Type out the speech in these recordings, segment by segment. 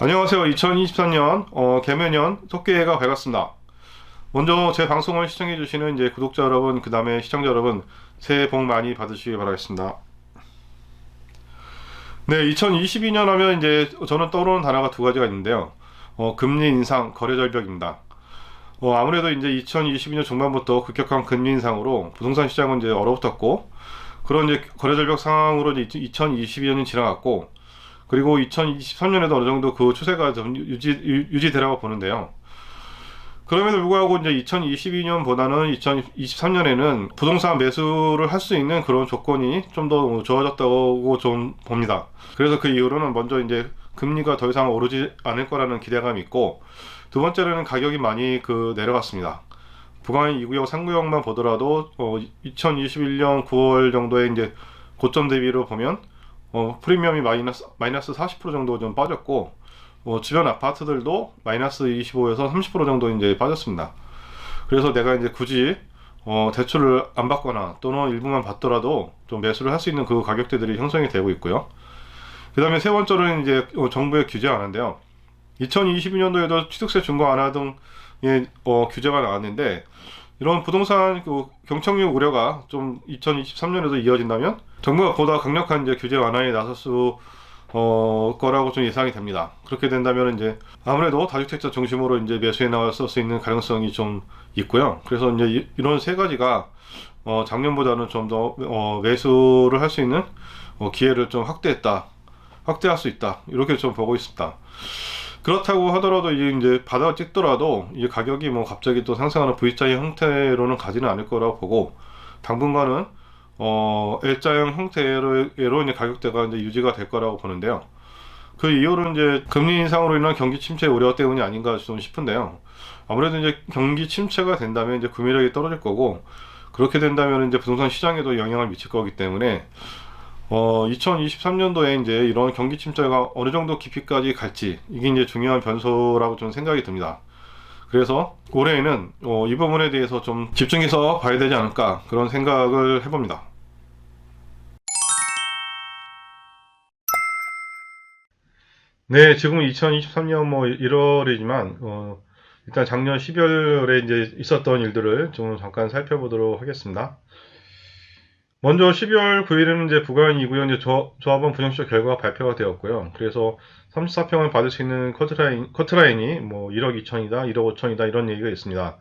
안녕하세요. 2023년 개묘년 토끼해가 밝았습니다. 먼저 제 방송을 시청해주시는 이제 구독자 여러분, 그 다음에 시청자 여러분, 새해 복 많이 받으시길 바라겠습니다. 네, 2022년 하면 이제 저는 떠오르는 단어가 두 가지가 있는데요. 금리 인상, 거래 절벽입니다. 아무래도 이제 2022년 중반부터 급격한 금리 인상으로 부동산 시장은 이제 얼어붙었고, 그런 이제 거래 절벽 상황으로 이제 2022년이 지나갔고, 그리고 2023년에도 어느 정도 그 추세가 좀 유지되라고 보는데요. 그럼에도 불구하고 이제 2022년보다는 2023년에는 부동산 매수를 할 수 있는 그런 조건이 좀 더 좋아졌다고 좀 봅니다. 그래서 그 이후로는 먼저 이제 금리가 더 이상 오르지 않을 거라는 기대감이 있고, 두 번째로는 가격이 많이 내려갔습니다. 부가인 2구역, 3구역만 보더라도 2021년 9월 정도에 이제 고점 대비로 보면 프리미엄이 마이너스 40% 정도 좀 빠졌고, 주변 아파트들도 마이너스 25에서 30% 정도 이제 빠졌습니다. 그래서 내가 이제 굳이 대출을 안 받거나 또는 일부만 받더라도 좀 매수를 할 수 있는 그 가격대들이 형성이 되고 있고요. 그 다음에 세 번째로는 이제 정부의 규제 완화인데요. 2022년도에도 취득세 중과 완화 등의 규제가 나왔는데, 이런 부동산 경착륙 우려가 좀 2023년에도 이어진다면 정부가 보다 강력한 이제 규제 완화에 나설 수 거라고 좀 예상이 됩니다. 그렇게 된다면 이제 아무래도 다주택자 중심으로 이제 매수해 나왔을 수 있는 가능성이 좀 있고요. 그래서 이제 이런 세 가지가 작년보다는 좀 더 매수를 할 수 있는 기회를 좀 확대할 수 있다, 이렇게 좀 보고 있습니다. 그렇다고 하더라도 이제 바닥을 찍더라도 이 가격이 뭐 갑자기 또 상승하는 V자의 형태로는 가지는 않을 거라고 보고, 당분간은 L자형 형태로 이제 가격대가 이제 유지가 될 거라고 보는데요. 그 이유는 이제 금리 인상으로 인한 경기 침체 우려 때문이 아닌가 좀 싶은데요. 아무래도 이제 경기 침체가 된다면 이제 구매력이 떨어질 거고, 그렇게 된다면 이제 부동산 시장에도 영향을 미칠 거기 때문에 2023년도에 이제 이런 경기 침체가 어느 정도 깊이까지 갈지, 이게 이제 중요한 변수라고 좀 생각이 듭니다. 그래서 올해에는 이 부분에 대해서 좀 집중해서 봐야 되지 않을까, 그런 생각을 해봅니다. 네, 지금 2023년 뭐 1월이지만 일단 작년 12월에 이제 있었던 일들을 좀 잠깐 살펴보도록 하겠습니다. 먼저 12월 9일에는 이제 부가인 2구역 이제 조합원 분양시효 결과가 발표가 되었고요. 그래서 34평을 받을 수 있는 커트라인이 뭐 1억 2천이다, 1억 5천이다, 이런 얘기가 있습니다.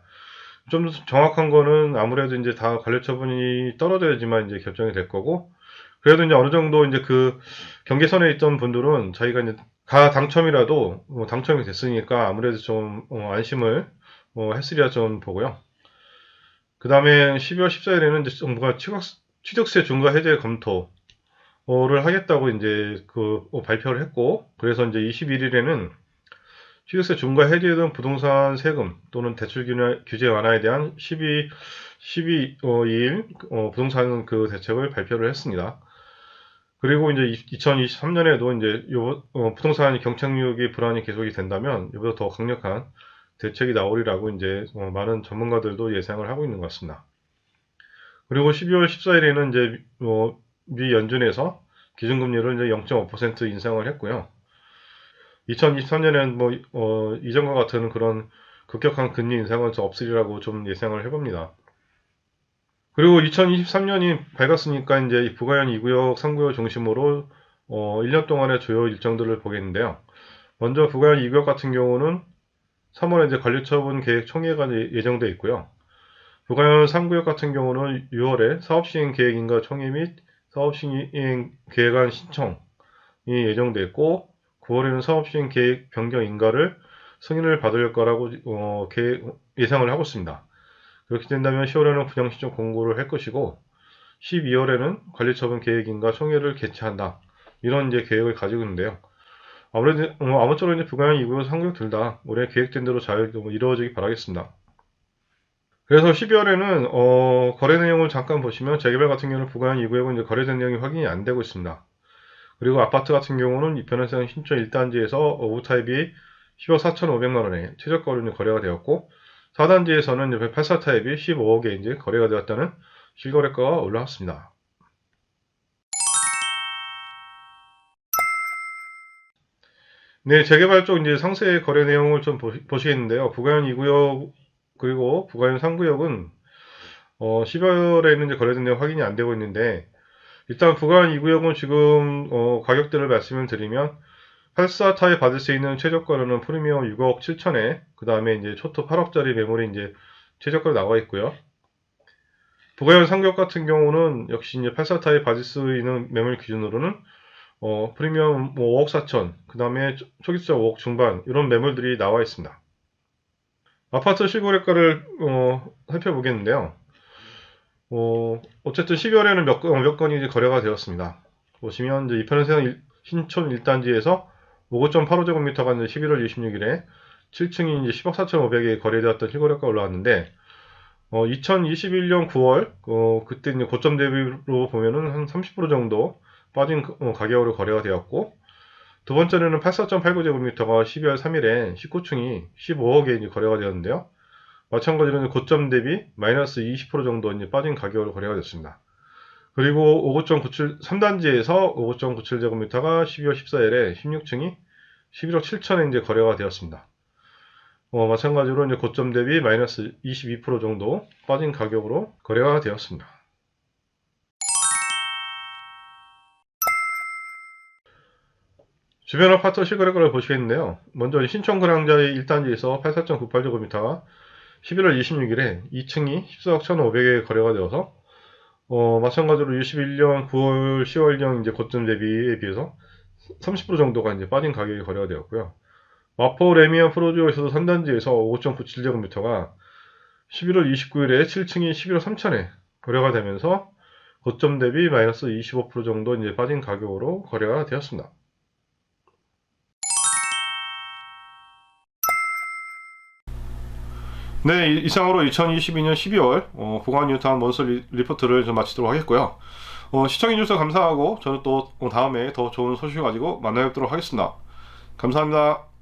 좀 정확한 거는 아무래도 이제 다 관리 처분이 떨어져야지만 이제 결정이 될 거고, 그래도 이제 어느 정도 이제 그 경계선에 있던 분들은 자기가 이제 가 당첨이라도 당첨이 됐으니까 아무래도 좀 안심을 했으리라 좀 보고요. 그 다음에 12월 14일에는 이제 정부가 취득세 중과 해제 검토를 하겠다고 이제 발표를 했고, 그래서 이제 21일에는 취득세 중과 해제 등 부동산 세금 또는 대출 규제 완화에 대한 12일 부동산 그 대책을 발표를 했습니다. 그리고 이제 2023년에도 이제 부동산 경착륙이 불안이 계속이 된다면 이보다 더 강력한 대책이 나오리라고 이제 많은 전문가들도 예상을 하고 있는 것 같습니다. 그리고 12월 14일에는 이제 미 연준에서 기준금리를 이제 0.5% 인상을 했고요. 2023년에는 이전과 같은 그런 급격한 금리 인상은 좀 없으리라고 좀 예상을 해봅니다. 그리고 2023년이 밝았으니까 이제 부가연 2구역, 3구역 중심으로 1년 동안의 주요 일정들을 보겠는데요. 먼저 부가연 2구역 같은 경우는 3월에 이제 관리처분 계획 총회가 예정되어 있고요. 부가연 3구역 같은 경우는 6월에 사업시행 계획인가 총회 및 사업시행 계획안 신청이 예정되어 있고, 9월에는 사업시행 계획 변경 인가를 승인을 받을 거라고 예상을 하고 있습니다. 그렇게 된다면 10월에는 분양신청 공고를 할 것이고, 12월에는 관리처분 계획인가 총회를 개최한다, 이런 이제 계획을 가지고 있는데요. 아무쪼록 이제 부가연 2구역, 3구역 둘 다 올해 계획된 대로 잘 이루어지기 바라겠습니다. 그래서 12월에는 거래 내용을 잠깐 보시면, 재개발 같은 경우는 부가연 2구역은 이제 거래된 내용이 확인이 안 되고 있습니다. 그리고 아파트 같은 경우는 변호사용 신촌 1단지에서 오타입이 10억 4,500만원에 최저가로 거래가 되었고, 4단지에서는 84타입이 15억에 이제 거래가 되었다는 실거래가가 올라왔습니다. 네, 재개발 쪽 이제 상세 거래 내용을 좀 보시겠는데요. 부가현 2구역 그리고 부가현 3구역은 10월에는 이제 거래된 내용 확인이 안 되고 있는데, 일단 부가현 2구역은 지금 가격대를 말씀을 드리면 84타입 받을 수 있는 최저가로는 프리미엄 6억 7천에, 그 다음에 이제 초토 8억짜리 매물이 이제 최저가로 나와 있고요. 부가현 3구역 같은 경우는 역시 이제 84타입 받을 수 있는 매물 기준으로는 프리미엄 뭐 5억 4천, 그 다음에 초기 투자 5억 중반, 이런 매물들이 나와 있습니다. 아파트 실거래가를 살펴보겠는데요. 어쨌든 12월에는 몇 건이 이제 거래가 되었습니다. 보시면 이제 이편에서 신촌 1단지에서 59.85제곱미터가 이제 11월 26일에 7층이 이제 10억 4,500에 거래되었던 실거래가 올라왔는데, 2021년 9월, 그때 이제 고점 대비로 보면은 한 30% 정도 빠진 가격으로 거래가 되었고, 두 번째는 84.89제곱미터가 12월 3일에 19층이 15억에 이제 거래가 되었는데요. 마찬가지로 고점 대비 마이너스 20% 정도 이제 빠진 가격으로 거래가 됐습니다. 그리고 59.97, 3단지에서 59.97제곱미터가 12월 14일에 16층이 11억 7천에 이제 거래가 되었습니다. 마찬가지로 이제 고점 대비 마이너스 22% 정도 빠진 가격으로 거래가 되었습니다. 주변 아파트 실거래가를 보시겠는데요. 먼저 신촌 그랑자의 1단지에서 84.98제곱미터가 11월 26일에 2층이 14억 1,500에 거래가 되어서 마찬가지로 21년 9월 10월경 이제 고점 대비에 비해서 30% 정도가 이제 빠진 가격이 거래가 되었고요. 마포 레미안 프로지오에서도 3단지에서 5.97제곱미터가 11월 29일에 7층이 11억 3천에 거래가 되면서 고점 대비 마이너스 25% 정도 이제 빠진 가격으로 거래가 되었습니다. 네, 이상으로 2022년 12월 보관 뉴타운 먼스 리포트를 좀 마치도록 하겠고요. 시청해주셔서 감사하고, 저는 또 다음에 더 좋은 소식 가지고 만나뵙도록 하겠습니다. 감사합니다.